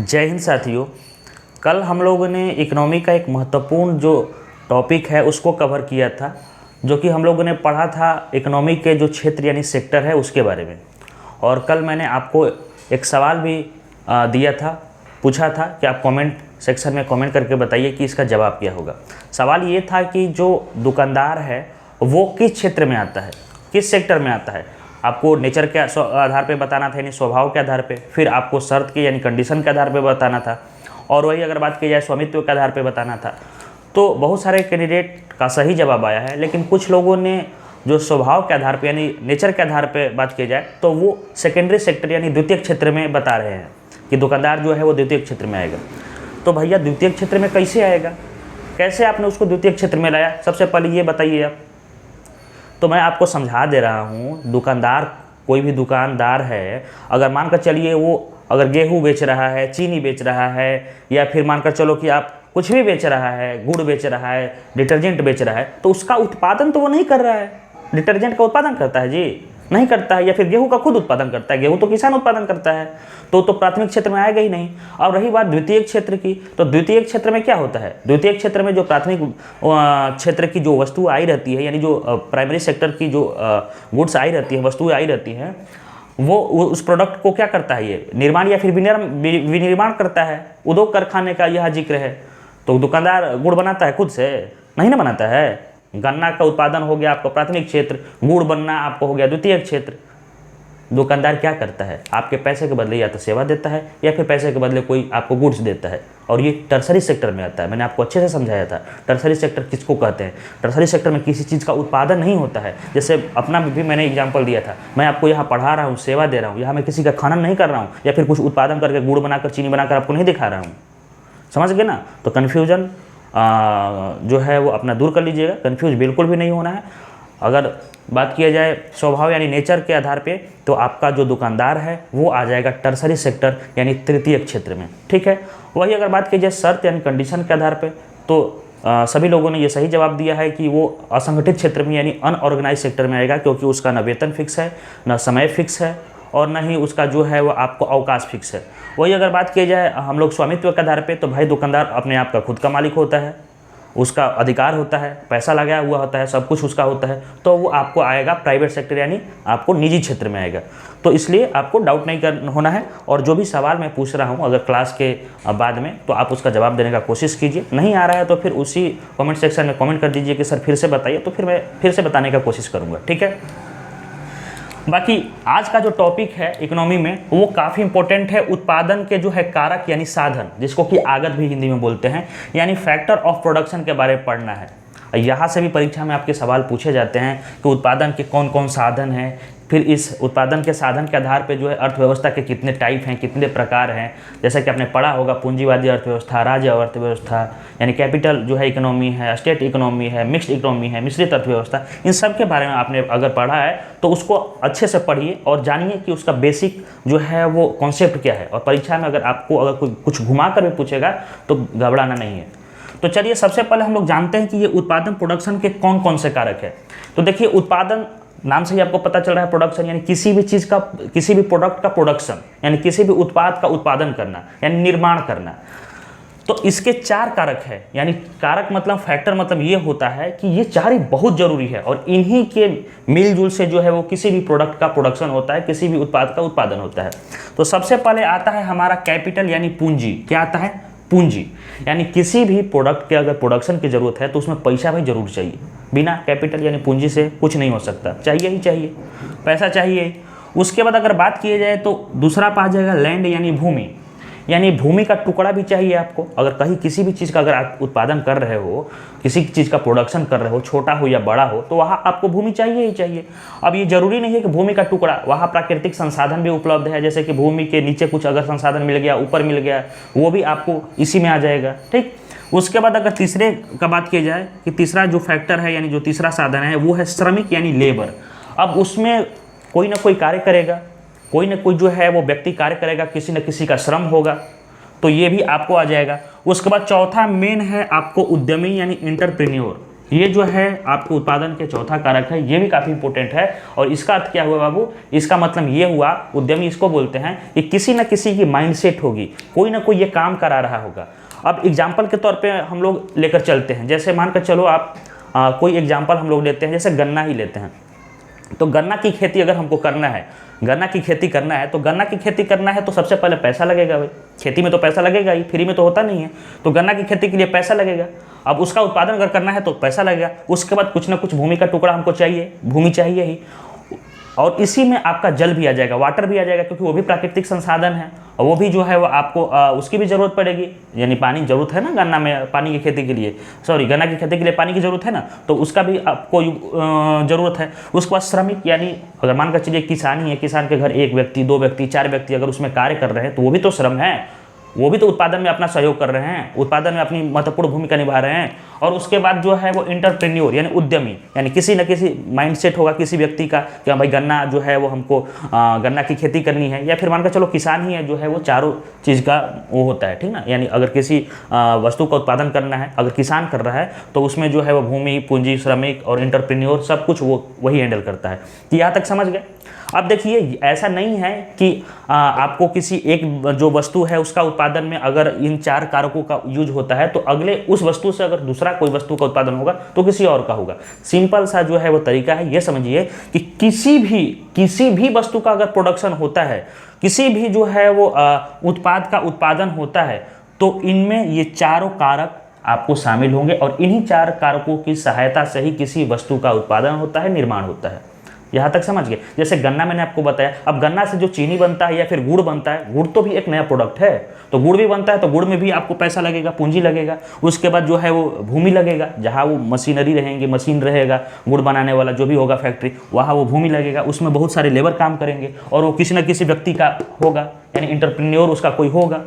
जय हिंद साथियों। कल हम लोगों ने इकोनॉमी का एक महत्वपूर्ण जो टॉपिक है उसको कवर किया था, जो कि हम लोगों ने पढ़ा था इकोनॉमी के जो क्षेत्र यानी सेक्टर है उसके बारे में। और कल मैंने आपको एक सवाल भी दिया था, पूछा था कि आप कमेंट सेक्शन में कमेंट करके बताइए कि इसका जवाब क्या होगा। सवाल ये था कि जो दुकानदार है वो किस क्षेत्र में आता है, किस सेक्टर में आता है। आपको नेचर के आधार पे बताना था, यानी स्वभाव के आधार पे, फिर आपको शर्त के यानी कंडीशन के आधार पे बताना था, और वही अगर बात की जाए स्वामित्व के आधार पे बताना था। तो बहुत सारे कैंडिडेट का सही जवाब आया है, लेकिन कुछ लोगों ने जो स्वभाव के आधार पे यानी नेचर के आधार पे बात की जाए तो वो सेकेंडरी सेक्टर यानी द्वितीय क्षेत्र में बता रहे हैं कि दुकानदार जो है वो द्वितीय क्षेत्र में आएगा। तो भैया द्वितीय क्षेत्र में कैसे आएगा, कैसे आपने उसको द्वितीय क्षेत्र में लाया, सबसे पहले ये बताइए आप। तो मैं आपको समझा दे रहा हूँ, दुकानदार कोई भी दुकानदार है, अगर मानकर चलिए वो अगर गेहूँ बेच रहा है, चीनी बेच रहा है, या फिर मानकर चलो कि आप कुछ भी बेच रहा है, गुड़ बेच रहा है, डिटर्जेंट बेच रहा है, तो उसका उत्पादन तो वो नहीं कर रहा है। डिटर्जेंट का उत्पादन करता है जी? नहीं करता है। या फिर गेहूं का खुद उत्पादन करता है? गेहूं तो किसान उत्पादन करता है, तो प्राथमिक क्षेत्र में आएगा ही नहीं। और रही बात द्वितीय क्षेत्र की, तो द्वितीय क्षेत्र में क्या होता है? द्वितीय क्षेत्र में जो प्राथमिक क्षेत्र की जो वस्तु आई रहती है, यानी जो प्राइमरी सेक्टर की जो गुड्स आई रहती है, वस्तुएं आई रहती हैं, वो उस प्रोडक्ट को क्या करता है, ये निर्माण या फिर विनिर्माण करता है। उद्योग कारखाने का यह जिक्र है। तो दुकानदार गुड़ बनाता है खुद से? नहीं ना बनाता है। गन्ना का उत्पादन हो गया आपका प्राथमिक क्षेत्र, गुड़ बनना आपको हो गया द्वितीय क्षेत्र। दुकानदार क्या करता है? आपके पैसे के बदले या तो सेवा देता है, या फिर पैसे के बदले कोई आपको गुड्स देता है, और ये टर्सरी सेक्टर में आता है। मैंने आपको अच्छे से समझाया था टर्सरी सेक्टर किसको कहते हैं। टर्सरी सेक्टर में किसी चीज़ का उत्पादन नहीं होता है। जैसे अपना भी मैंने एग्जाम्पल दिया था, मैं आपको यहाँ पढ़ा रहा हूँ, सेवा दे रहा हूँ, यहाँ मैं किसी का खनन नहीं कर रहा हूँ, या फिर कुछ उत्पादन करके गुड़ बनाकर चीनी बनाकर आपको नहीं दिखा रहा हूँ। समझ गए ना? तो कन्फ्यूजन जो है वो अपना दूर कर लीजिएगा, कंफ्यूज बिल्कुल भी नहीं होना है। अगर बात किया जाए स्वभाव यानी नेचर के आधार पे, तो आपका जो दुकानदार है वो आ जाएगा टर्सरी सेक्टर यानी तृतीय क्षेत्र में। ठीक है। वही अगर बात की जाए शर्त यानी कंडीशन के आधार पे, तो सभी लोगों ने ये सही जवाब दिया है कि वो असंगठित क्षेत्र में यानी अनऑर्गेनाइज सेक्टर में आएगा, क्योंकि उसका न वेतन फिक्स है, न समय फिक्स है, और न ही उसका जो है वो आपको अवकाश फिक्स है। वही अगर बात की जाए हम लोग स्वामित्व के आधार पे, तो भाई दुकानदार अपने आप का खुद का मालिक होता है, उसका अधिकार होता है, पैसा लगाया हुआ होता है, सब कुछ उसका होता है, तो वो आपको आएगा प्राइवेट सेक्टर यानी आपको निजी क्षेत्र में आएगा। तो इसलिए आपको डाउट नहीं होना है। और जो भी सवाल मैं पूछ रहा हूँ अगर क्लास के बाद में, तो आप उसका जवाब देने का कोशिश कीजिए। नहीं आ रहा है तो फिर उसी कमेंट सेक्शन में कमेंट कर दीजिए कि सर फिर से बताइए, तो फिर मैं फिर से बताने का कोशिश करूँगा। ठीक है। बाकी आज का जो टॉपिक है इकोनॉमी में वो काफ़ी इंपॉर्टेंट है। उत्पादन के जो है कारक यानी साधन, जिसको कि आगत भी हिंदी में बोलते हैं, यानी फैक्टर ऑफ प्रोडक्शन के बारे में पढ़ना है। यहाँ से भी परीक्षा में आपके सवाल पूछे जाते हैं कि उत्पादन के कौन कौन साधन हैं, फिर इस उत्पादन के साधन के आधार पे जो है अर्थव्यवस्था के कितने टाइप हैं, कितने प्रकार हैं। जैसा कि आपने पढ़ा होगा पूंजीवादी अर्थव्यवस्था, राज्य अर्थव्यवस्था, यानी कैपिटल जो है इकोनॉमी है, स्टेट इकोनॉमी है, मिक्स्ड इकोनॉमी है, मिश्रित अर्थव्यवस्था। इन सब के बारे में आपने अगर पढ़ा है तो उसको अच्छे से पढ़िए और जानिए कि उसका बेसिक जो है वो कॉन्सेप्ट क्या है। और परीक्षा में अगर आपको अगर कोई कुछ घुमा कर भी पूछेगा तो घबराना नहीं है। तो चलिए सबसे पहले हम लोग जानते हैं कि ये उत्पादन प्रोडक्शन के कौन कौन से कारक है। तो देखिए, उत्पादन नाम से ही आपको पता चल रहा है, प्रोडक्शन यानी किसी भी चीज़ का, किसी भी प्रोडक्ट का प्रोडक्शन, यानी किसी भी उत्पाद का उत्पादन करना, यानी निर्माण करना। तो इसके चार कारक है, यानी कारक मतलब फैक्टर मतलब ये होता है कि ये चार ही बहुत जरूरी है, और इन्हीं के मिलजुल से जो है वो किसी भी प्रोडक्ट का प्रोडक्शन होता है, किसी भी उत्पाद का उत्पादन होता है। तो सबसे पहले आता है हमारा कैपिटल यानी पूंजी। क्या आता है? पूंजी। यानी किसी भी प्रोडक्ट के अगर प्रोडक्शन की जरूरत है तो उसमें पैसा भी जरूर चाहिए। बिना कैपिटल यानी पूंजी से कुछ नहीं हो सकता, चाहिए ही चाहिए, पैसा चाहिए। उसके बाद अगर बात की जाए तो दूसरा पा जाएगा लैंड यानी भूमि, यानी भूमि का टुकड़ा भी चाहिए आपको। अगर कहीं किसी भी चीज़ का अगर आप उत्पादन कर रहे हो, किसी चीज़ का प्रोडक्शन कर रहे हो, छोटा हो या बड़ा हो, तो वहाँ आपको भूमि चाहिए ही चाहिए। अब ये जरूरी नहीं है कि भूमि का टुकड़ा, वहाँ प्राकृतिक संसाधन भी उपलब्ध है, जैसे कि भूमि के नीचे कुछ अगर संसाधन मिल गया, ऊपर मिल गया, वो भी आपको इसी में आ जाएगा। ठीक। उसके बाद अगर तीसरे का बात की जाए कि तीसरा जो फैक्टर है यानी जो तीसरा साधन है वो है श्रमिक यानी लेबर। अब उसमें कोई ना कोई कार्य करेगा, कोई ना कोई जो है वो व्यक्ति कार्य करेगा, किसी न किसी का श्रम होगा, तो ये भी आपको आ जाएगा। उसके बाद चौथा मेन है आपको उद्यमी यानी एंटरप्रेन्योर, ये जो है आपको उत्पादन के चौथा कारक है, ये भी काफ़ी इंपॉर्टेंट है। और इसका अर्थ क्या हुआ बाबू, इसका मतलब ये हुआ, उद्यमी इसको बोलते हैं कि किसी न किसी की माइंडसेट होगी, कोई ना कोई ये काम करा रहा होगा। अब एग्जाम्पल के तौर पे हम लोग लेकर चलते हैं, जैसे मानकर चलो आप कोई एग्जाम्पल हम लोग लेते हैं, जैसे गन्ना ही लेते हैं। तो गन्ना की खेती अगर हमको करना है, गन्ना की खेती करना है, तो गन्ना की खेती करना है तो सबसे पहले पैसा लगेगा भाई, खेती में तो पैसा लगेगा ही, फ्री में तो होता नहीं है। तो गन्ना की खेती के लिए पैसा लगेगा, अब उसका उत्पादन अगर करना है तो पैसा लगेगा, उसके बाद कुछ ना कुछ भूमि का टुकड़ा हमको चाहिए, भूमि चाहिए ही, और इसी में आपका जल भी आ जाएगा, वाटर भी आ जाएगा, क्योंकि वो भी प्राकृतिक संसाधन है और वो भी जो है वो आपको उसकी भी ज़रूरत पड़ेगी, यानी पानी ज़रूरत है ना गन्ना में, पानी की खेती के लिए, सॉरी गन्ना की खेती के लिए पानी की ज़रूरत है ना, तो उसका भी आपको ज़रूरत है। उसके बाद श्रमिक, यानी अगर मान कर चलिए किसान ही है, किसान के घर 1 व्यक्ति 2 व्यक्ति 4 व्यक्ति अगर उसमें कार्य कर रहे हैं तो वो भी तो श्रम है, वो भी तो उत्पादन में अपना सहयोग कर रहे हैं, उत्पादन में अपनी महत्वपूर्ण भूमिका निभा रहे हैं। और उसके बाद जो है वो इंटरप्रेन्योर यानी उद्यमी, यानी किसी न किसी माइंडसेट होगा किसी व्यक्ति का कि भाई गन्ना जो है वो हमको गन्ना की खेती करनी है, या फिर मानकर चलो किसान ही है जो है वो चारों चीज़ का वो होता है, ठीक ना, यानी अगर किसी वस्तु का उत्पादन करना है, अगर किसान कर रहा है तो उसमें जो है वो भूमि, पूंजी, श्रमिक और इंटरप्रेन्योर सब कुछ वो वही हैंडल करता है। तो यहाँ तक समझ गए। अब देखिए ऐसा नहीं है कि आपको किसी एक जो वस्तु है उसका उत्पादन में अगर इन 4 कारकों का यूज होता है तो अगले उस वस्तु से अगर दूसरा कोई वस्तु का उत्पादन होगा तो किसी और का होगा। सिंपल सा जो है वो तरीका है, ये समझिए कि किसी भी वस्तु का अगर प्रोडक्शन होता है, किसी भी जो है वो उत्पाद का उत्पादन होता है, तो इनमें ये चारों कारक आपको शामिल होंगे और इन्हीं 4 कारकों की सहायता से ही किसी वस्तु का उत्पादन होता है, निर्माण होता है। यहाँ तक समझ गए। जैसे गन्ना मैंने आपको बताया, अब गन्ना से जो चीनी बनता है या फिर गुड़ बनता है, गुड़ तो भी एक नया प्रोडक्ट है, तो गुड़ भी बनता है, तो गुड़ में भी आपको पैसा लगेगा, पूंजी लगेगा। उसके बाद जो है वो भूमि लगेगा, जहाँ वो मशीनरी रहेंगे, मशीन रहेगा, गुड़ बनाने वाला जो भी होगा फैक्ट्री, वहाँ वो भूमि लगेगा, उसमें बहुत सारे लेबर काम करेंगे और वो किसी न किसी व्यक्ति का होगा, यानी इंटरप्रेन्योर उसका कोई होगा,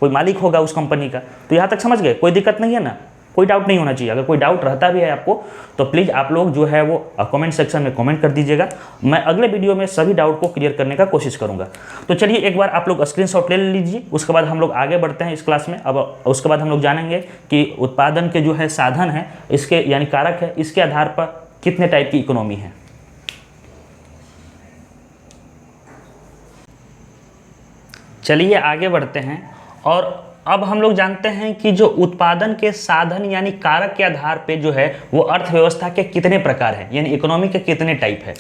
कोई मालिक होगा उस कंपनी का। तो यहाँ तक समझ गए, कोई दिक्कत नहीं है ना, कोई डाउट नहीं होना चाहिए। अगर कोई डाउट रहता भी है आपको तो प्लीज़ आप लोग जो है वो कमेंट सेक्शन में कमेंट कर दीजिएगा, मैं अगले वीडियो में सभी डाउट को क्लियर करने का कोशिश करूंगा। तो चलिए एक बार आप लोग स्क्रीनशॉट ले लीजिए, उसके बाद हम लोग आगे बढ़ते हैं इस क्लास में। अब उसके बाद हम लोग जानेंगे कि उत्पादन के जो है साधन है इसके यानी कारक है, इसके आधार पर कितने टाइप की इकोनॉमी है। चलिए आगे बढ़ते हैं और अब हम लोग जानते हैं कि जो उत्पादन के साधन यानी कारक के आधार पे जो है वो अर्थव्यवस्था के कितने प्रकार हैं, यानी इकोनॉमी के कितने टाइप है।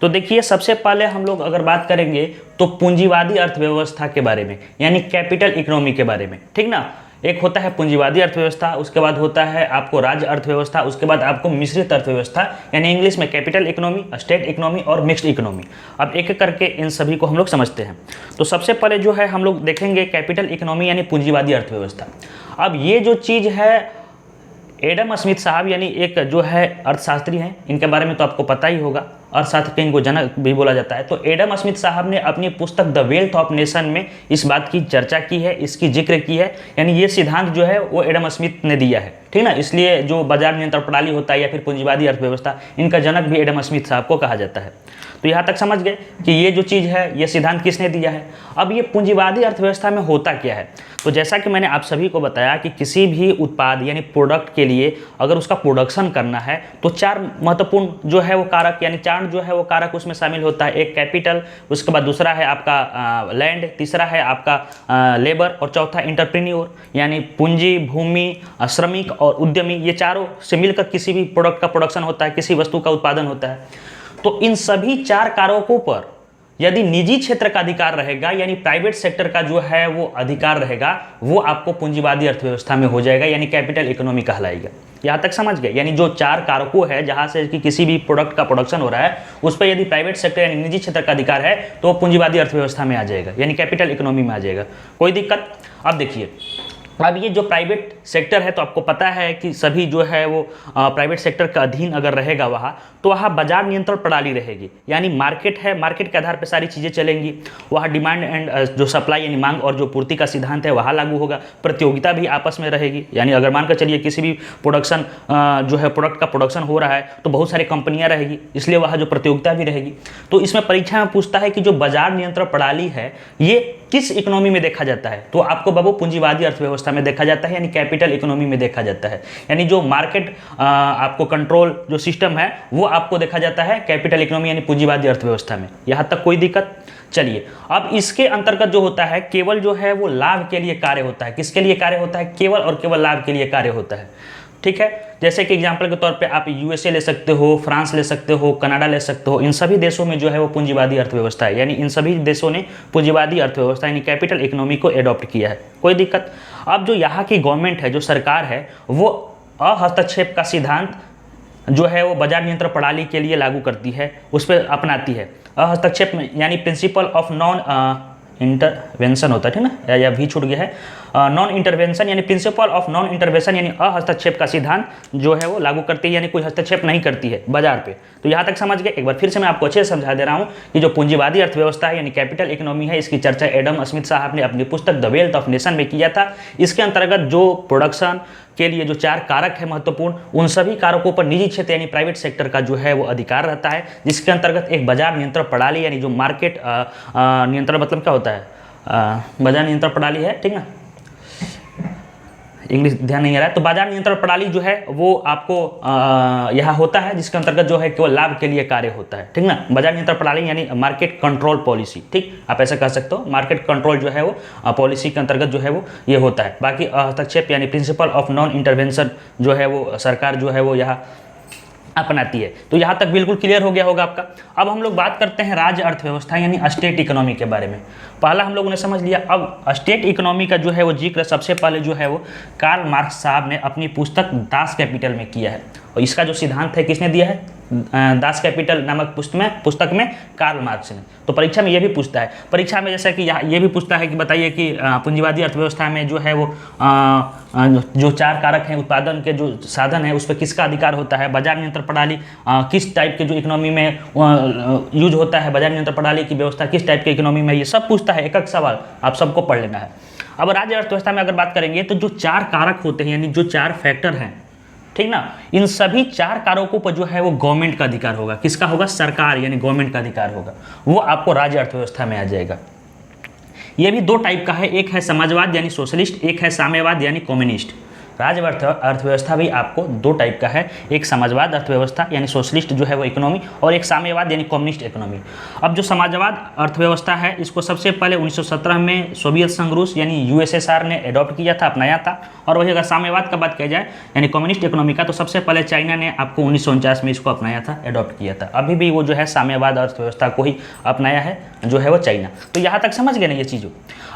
तो देखिए सबसे पहले हम लोग अगर बात करेंगे तो पूंजीवादी अर्थव्यवस्था के बारे में, यानी कैपिटल इकोनॉमी के बारे में, ठीक ना। एक होता है पूंजीवादी अर्थव्यवस्था, उसके बाद होता है आपको राज्य अर्थव्यवस्था, उसके बाद आपको मिश्रित अर्थव्यवस्था यानी इंग्लिश में कैपिटल इकोनॉमी, स्टेट इकोनॉमी और मिक्स्ड इकोनॉमी। अब एक एक करके इन सभी को हम लोग समझते हैं। तो सबसे पहले जो है हम लोग देखेंगे कैपिटल इकोनॉमी यानी पूंजीवादी अर्थव्यवस्था। अब ये जो चीज़ है एडम स्मिथ साहब यानी एक जो है अर्थशास्त्री हैं, इनके बारे में तो आपको पता ही होगा, अर्थशास्त्र के इनको जनक भी बोला जाता है। तो एडम स्मिथ साहब ने अपनी पुस्तक द वेल्थ ऑफ नेशन में इस बात की चर्चा की है, इसकी जिक्र की है, यानी ये सिद्धांत जो है वो एडम स्मिथ ने दिया है, ठीक ना। इसलिए जो बाजार नियंत्रण प्रणाली होता है या फिर पूंजीवादी अर्थव्यवस्था, इनका जनक भी एडम स्मिथ साहब को कहा जाता है। तो यहाँ तक समझ गए कि ये जो चीज़ है ये सिद्धांत किसने दिया है। अब ये पूंजीवादी अर्थव्यवस्था में होता क्या है, तो जैसा कि मैंने आप सभी को बताया कि किसी भी उत्पाद यानी प्रोडक्ट के लिए अगर उसका प्रोडक्शन करना है तो 4 महत्वपूर्ण जो है वो कारक यानी 4 जो है वो कारक उसमें शामिल होता है। एक कैपिटल, उसके बाद दूसरा है आपका लैंड, तीसरा है आपका लेबर और चौथा इंटरप्रेन्योर यानी पूंजी, भूमि, श्रमिक और उद्यमी। ये चारों से मिलकर किसी भी प्रोडक्ट का प्रोडक्शन होता है, किसी वस्तु का उत्पादन होता है। तो इन सभी 4 कारकों पर यदि निजी क्षेत्र का अधिकार रहेगा यानी प्राइवेट सेक्टर का जो है वो अधिकार रहेगा, वो आपको पूंजीवादी अर्थव्यवस्था में हो जाएगा, यानी कैपिटल इकोनॉमी कहलाएगा। यहाँ तक समझ गए, यानी जो 4 कारकों है जहाँ से कि किसी भी प्रोडक्ट का प्रोडक्शन हो रहा है उस पर यदि प्राइवेट सेक्टर यानी निजी क्षेत्र का अधिकार है तो वो पूंजीवादी अर्थव्यवस्था में आ जाएगा, यानी कैपिटल इकोनॉमी में आ जाएगा। कोई दिक्कत। अब देखिए, अब ये जो प्राइवेट सेक्टर है तो आपको पता है कि सभी जो है वो प्राइवेट सेक्टर का अधीन अगर रहेगा वहाँ, तो वहाँ बाजार नियंत्रण प्रणाली रहेगी, यानी मार्केट है, मार्केट के आधार पर सारी चीज़ें चलेंगी। वहाँ डिमांड एंड जो सप्लाई यानी मांग और जो पूर्ति का सिद्धांत है वहाँ लागू होगा। प्रतियोगिता भी आपस में रहेगी, यानी अगर मानकर चलिए किसी भी प्रोडक्शन जो है प्रोडक्ट का प्रोडक्शन हो रहा है तो बहुत सारी कंपनियाँ रहेगी, इसलिए वहाँ जो प्रतियोगिता भी रहेगी। तो इसमें परीक्षा में पूछता है कि जो बाजार नियंत्रण प्रणाली है ये किस इकोनॉमी में देखा जाता है? तो आपको बाबू पूंजीवादी अर्थव्यवस्था में देखा जाता है, यानी कैपिटल इकोनॉमी में देखा जाता है। यानी जो मार्केट आपको कंट्रोल जो सिस्टम है वो आपको देखा जाता है कैपिटल इकोनॉमी यानी पूंजीवादी अर्थव्यवस्था में। यहाँ तक कोई दिक्कत? चलिए, अब इसके अंतर्गत जो होता है केवल जो है वो लाभ के लिए कार्य होता है। किसके लिए कार्य होता है? केवल और केवल लाभ के लिए कार्य होता है। ठीक है, जैसे कि एग्जाम्पल के तौर पे आप यूएसए ले सकते हो, फ्रांस ले सकते हो, कनाडा ले सकते हो। इन सभी देशों में जो है वो पूंजीवादी अर्थव्यवस्था है, यानी इन सभी देशों ने पूंजीवादी अर्थव्यवस्था यानी कैपिटल इकोनॉमी को एडॉप्ट किया है। कोई दिक्कत? अब जो यहाँ की गवर्नमेंट है, जो सरकार है, वो अहस्तक्षेप का सिद्धांत जो है वो बाजार नियंत्रण प्रणाली के लिए लागू करती है, उस पर अपनाती है। हस्तक्षेप में यानी प्रिंसिपल ऑफ नॉन इंटरवेंशन होता है, ठीक ना, या भी छूट गया है, नॉन इंटरवेंशन यानी प्रिंसिपल ऑफ नॉन इंटरवेंशन यानी अहस्तक्षेप का सिद्धांत जो है वो लागू करती है, यानी कोई हस्तक्षेप नहीं करती है बाजार पे। तो यहाँ तक समझ गए। एक बार फिर से मैं आपको अच्छे से समझा दे रहा हूँ कि जो पूंजीवादी अर्थव्यवस्था है यानी कैपिटल इकोनॉमी है, इसकी चर्चा एडम स्मिथ साहब ने अपनी पुस्तक द वेल्थ ऑफ नेशन में किया था। इसके अंतर्गत जो प्रोडक्शन के लिए जो 4 कारक है महत्वपूर्ण, उन सभी कारकों पर निजी क्षेत्र यानी प्राइवेट सेक्टर का जो है वो अधिकार रहता है, जिसके अंतर्गत एक बाजार नियंत्रण प्रणाली यानी जो मार्केट नियंत्रण मतलब क्या होता है, बाजार नियंत्रण प्रणाली है, ठीक ना, इंग्लिश ध्यान नहीं आ रहा है। तो बाजार नियंत्रण प्रणाली जो है वो आपको यहाँ होता है, जिसके अंतर्गत जो है केवल लाभ के लिए कार्य होता है, ठीक ना। बाजार नियंत्रण प्रणाली यानी मार्केट कंट्रोल पॉलिसी, ठीक, आप ऐसा कह सकते हो। मार्केट कंट्रोल जो है वो पॉलिसी के अंतर्गत जो है वो ये होता है। बाकी हस्तक्षेप यानी प्रिंसिपल ऑफ नॉन इंटरवेंशन जो है वो सरकार जो है वो यहाँ अपनाती है। तो यहाँ तक बिल्कुल क्लियर हो गया होगा आपका। अब हम लोग बात करते हैं राज्य अर्थव्यवस्था यानी स्टेट इकोनॉमी के बारे में। पहला हम लोगों ने समझ लिया। अब स्टेट इकोनॉमी का जो है वो जिक्र सबसे पहले जो है वो कार्ल मार्क्स साहब ने अपनी पुस्तक दास कैपिटल में किया है। और इसका जो सिद्धांत है किसने दिया है? दास कैपिटल नामक पुस्तक में कार्ल मार्क्स ने। तो परीक्षा में ये भी पूछता है, परीक्षा में जैसा कि यहाँ ये भी पूछता है कि बताइए कि पूंजीवादी अर्थव्यवस्था में जो है वो जो 4 कारक हैं, उत्पादन के जो साधन है उस पर किसका अधिकार होता है, बाजार नियंत्रण प्रणाली किस टाइप के जो इकोनॉमी में यूज होता है, बाजार नियंत्रण प्रणाली की व्यवस्था किस टाइप के इकोनॉमी में, ये सब पूछता है। एक सवाल आप सबको पढ़ लेना है। अब राज्य अर्थव्यवस्था में अगर बात करेंगे तो जो 4 कारक होते हैं यानी जो 4 फैक्टर हैं, ठीक ना, इन सभी 4 कारकों पर जो है वो गवर्नमेंट का अधिकार होगा। किसका होगा? सरकार यानी गवर्नमेंट का अधिकार होगा। वो आपको राज्य अर्थव्यवस्था में आ जाएगा। ये भी 2 टाइप का है, एक है समाजवाद यानी सोशलिस्ट, एक है साम्यवाद यानी कम्युनिस्ट। राज्य अर्थव्यवस्था भी आपको 2 टाइप का है, एक समाजवाद अर्थव्यवस्था यानी सोशलिस्ट जो है वो इकोनॉमी, और एक साम्यवाद यानी कम्युनिस्ट इकोनॉमी। अब जो समाजवाद अर्थव्यवस्था है इसको सबसे पहले 1917 में सोवियत संघ रूस यानी यूएसएसआर ने अडॉप्ट किया था, अपनाया था। और वही अगर साम्यवाद का बात किया जाए यानी कम्युनिस्ट इकोनॉमी का, तो सबसे पहले चाइना ने आपको 1949 में इसको अपनाया था, अडॉप्ट किया था। अभी भी वो जो है साम्यवाद अर्थव्यवस्था को ही अपनाया है जो है वो चाइना। तो यहाँ तक समझ गए ना ये चीज़ों।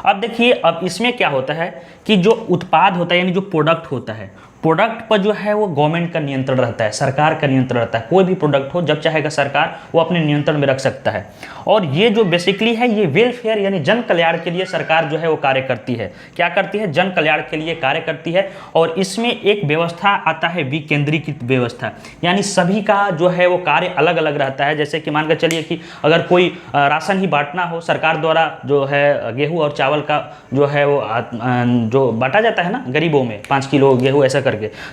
अब देखिए, अब इसमें क्या होता है कि जो उत्पाद होता है यानी जो प्रोडक्ट होता है, प्रोडक्ट पर जो है वो गवर्नमेंट का नियंत्रण रहता है, सरकार का नियंत्रण रहता है। कोई भी प्रोडक्ट हो जब चाहेगा सरकार वो अपने नियंत्रण में रख सकता है। और ये जो बेसिकली है ये वेलफेयर यानी जन कल्याण के लिए सरकार जो है वो कार्य करती है। क्या करती है? जन कल्याण के लिए कार्य करती है। और इसमें एक व्यवस्था आता है विकेंद्रीकृत व्यवस्था, यानी सभी का जो है वो कार्य अलग अलग रहता है। जैसे कि मान कर चलिए कि अगर कोई राशन ही बांटना हो सरकार द्वारा, जो है गेहूँ और चावल का जो है वो जो बांटा जाता है ना गरीबों में, 5 किलो गेहूँ ऐसा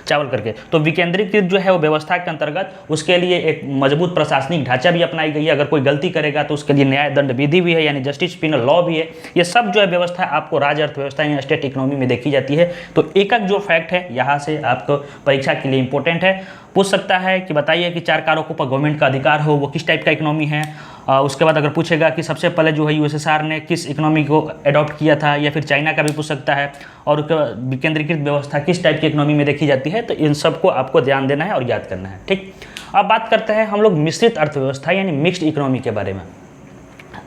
चावल करके, तो विकेंद्रीकृत जो है वो व्यवस्था के अंतर्गत उसके लिए एक मजबूत प्रशासनिक ढांचा भी अपनाई गई है। अगर कोई गलती करेगा तो उसके लिए न्याय दंड विधि भी है यानी जस्टिस पिनल लॉ भी है। ये सब जो है व्यवस्था आपको राज्य अर्थव्यवस्था यानी स्टेट इकोनॉमी में देखी जाती है। तो एक जो फैक्ट है यहाँ से आपको परीक्षा के लिए इंपॉर्टेंट है, पूछ सकता है कि बताइए कि 4 कारकों पर गवर्नमेंट का अधिकार हो वो किस टाइप का इकोनॉमी है। उसके बाद अगर पूछेगा कि सबसे पहले जो है यूएसएसआर ने किस इकोनॉमी को अडॉप्ट किया था, या फिर चाइना का भी पूछ सकता है। और उसके बाद विकेंद्रीकृत व्यवस्था किस टाइप की इकोनॉमी में देखी जाती है। तो इन सबको आपको ध्यान देना है और याद करना है, ठीक। अब बात करते हैं हम लोग मिश्रित अर्थव्यवस्था यानी मिक्स्ड इकोनॉमी के बारे में।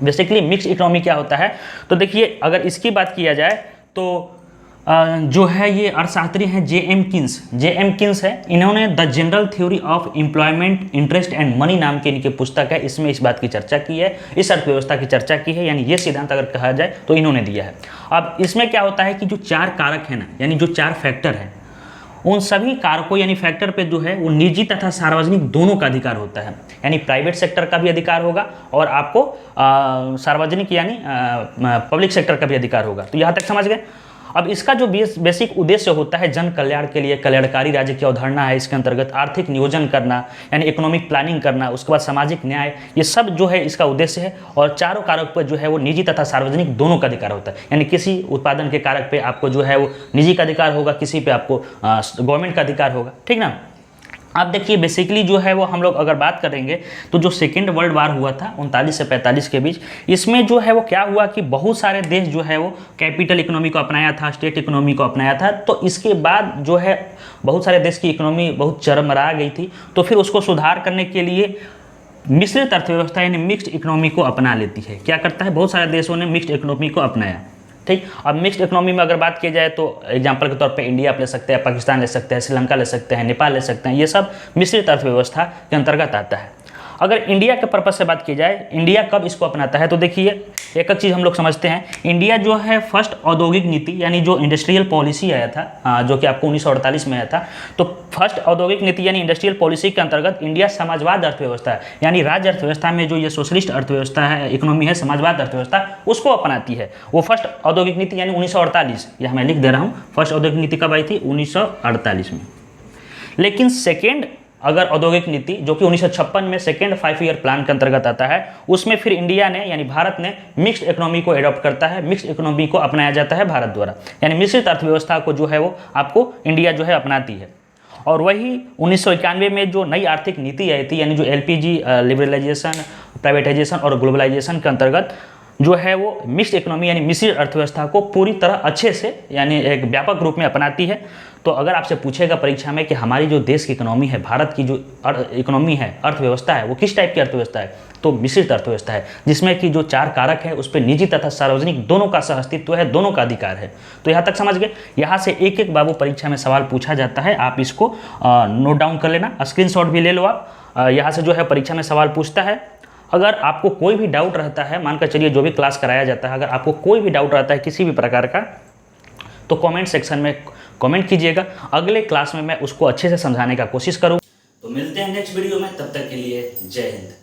बेसिकली मिक्स्ड इकोनॉमी क्या होता है? तो देखिए, अगर इसकी बात किया जाए तो जो है ये अर्थशास्त्री हैं जे.एम. किन्स है। इन्होंने the general theory of employment interest and money नाम की इनकी पुस्तक है, इसमें इस बात की चर्चा की है, इस अर्थव्यवस्था की चर्चा की है, यानी ये सिद्धांत अगर कहा जाए तो इन्होंने दिया है। अब इसमें क्या होता है कि जो 4 कारक है ना, यानी जो 4 फैक्टर हैं, उन सभी कारकों यानी फैक्टर पे जो है वो निजी तथा सार्वजनिक दोनों का अधिकार होता है। यानी प्राइवेट सेक्टर का भी अधिकार होगा और आपको सार्वजनिक यानी पब्लिक सेक्टर का भी अधिकार होगा। तो यहाँ तक समझ गए। अब इसका जो बेसिक उद्देश्य होता है जन कल्याण के लिए कल्याणकारी राज्य की अवधारणा है। इसके अंतर्गत आर्थिक नियोजन करना यानी इकोनॉमिक प्लानिंग करना, उसके बाद सामाजिक न्याय, ये सब जो है इसका उद्देश्य है। और चारों कारक पर जो है वो निजी तथा सार्वजनिक दोनों का अधिकार होता है, यानी किसी उत्पादन के कारक पे आपको जो है वो निजी का अधिकार होगा, किसी पे आपको गवर्नमेंट का अधिकार होगा, ठीक ना। आप देखिए बेसिकली जो है वो हम लोग अगर बात करेंगे तो जो सेकेंड वर्ल्ड वार हुआ था 39 से 45 के बीच, इसमें जो है वो क्या हुआ कि बहुत सारे देश जो है वो कैपिटल इकोनॉमी को अपनाया था, स्टेट इकोनॉमी को अपनाया था। तो इसके बाद जो है बहुत सारे देश की इकोनॉमी बहुत चरमरा गई थी, तो फिर उसको सुधार करने के लिए मिश्रित अर्थव्यवस्था यानी मिक्स्ड इकोनॉमी को अपना लेती है। क्या करता है, बहुत सारे देशों ने मिक्स्ड इकोनॉमी को अपनाया, ठीक। अब मिक्स्ड इकोनॉमी में अगर बात की जाए तो एग्जांपल के तौर पे इंडिया आप ले सकते हैं, पाकिस्तान ले सकते हैं, श्रीलंका ले सकते हैं, नेपाल ले सकते हैं, ये सब मिश्रित अर्थव्यवस्था के अंतर्गत आता है। अगर इंडिया के पर्पज से बात की जाए, इंडिया कब इसको अपनाता है, तो देखिए एक चीज़ हम लोग समझते हैं, इंडिया जो है फर्स्ट औद्योगिक नीति यानी जो इंडस्ट्रियल पॉलिसी आया था जो कि आपको 1948 में आया था, तो फर्स्ट औद्योगिक नीति यानी इंडस्ट्रियल पॉलिसी के अंतर्गत इंडिया समाजवाद अर्थव्यवस्था है, यानी राज्य अर्थव्यवस्था में जो ये सोशलिस्ट अर्थव्यवस्था है, इकोनॉमी है, समाजवाद अर्थव्यवस्था, उसको अपनाती है। वो फर्स्ट औद्योगिक नीति यानी 1948, यह मैं लिख दे रहा हूँ, फर्स्ट औद्योगिक नीति कब आई थी, 1948 में। लेकिन सेकेंड अगर औद्योगिक नीति जो कि 1956 में सेकेंड 5 ईयर प्लान के अंतर्गत आता है, उसमें फिर इंडिया ने यानी भारत ने मिक्स्ड इकोनॉमी को एडॉप्ट करता है, मिक्स्ड इकोनॉमी को अपनाया जाता है भारत द्वारा, यानी मिश्रित अर्थव्यवस्था को जो है वो आपको इंडिया जो है अपनाती है। और वही 1991 में जो नई आर्थिक नीति आई थी, यानी जो LPG लिबरलाइजेशन, प्राइवेटाइजेशन और ग्लोबलाइजेशन के अंतर्गत जो है वो मिक्स्ड इकोनॉमी यानी मिश्रित अर्थव्यवस्था को पूरी तरह अच्छे से यानी एक व्यापक रूप में अपनाती है। तो अगर आपसे पूछेगा परीक्षा में कि हमारी जो देश की इकोनॉमी है, भारत की जो इकोनॉमी है, अर्थव्यवस्था है, वो किस टाइप की अर्थव्यवस्था है, तो मिश्रित अर्थव्यवस्था है, जिसमें कि जो 4 कारक है उस पर निजी तथा सार्वजनिक दोनों का सहअस्तित्व है, दोनों का अधिकार है। तो यहाँ तक समझ गए। यहाँ से एक एक बाबू परीक्षा में सवाल पूछा जाता है, आप इसको नोट डाउन कर लेना, स्क्रीनशॉट भी ले लो आप। यहाँ से जो है परीक्षा में सवाल पूछता है। अगर आपको कोई भी डाउट रहता है, मानकर चलिए जो भी क्लास कराया जाता है, अगर आपको कोई भी डाउट रहता है किसी भी प्रकार का, तो कमेंट सेक्शन में कमेंट कीजिएगा। अगले क्लास में मैं उसको अच्छे से समझाने का कोशिश करूँ। तो मिलते हैं नेक्स्ट वीडियो में, तब तक के लिए जय हिंद।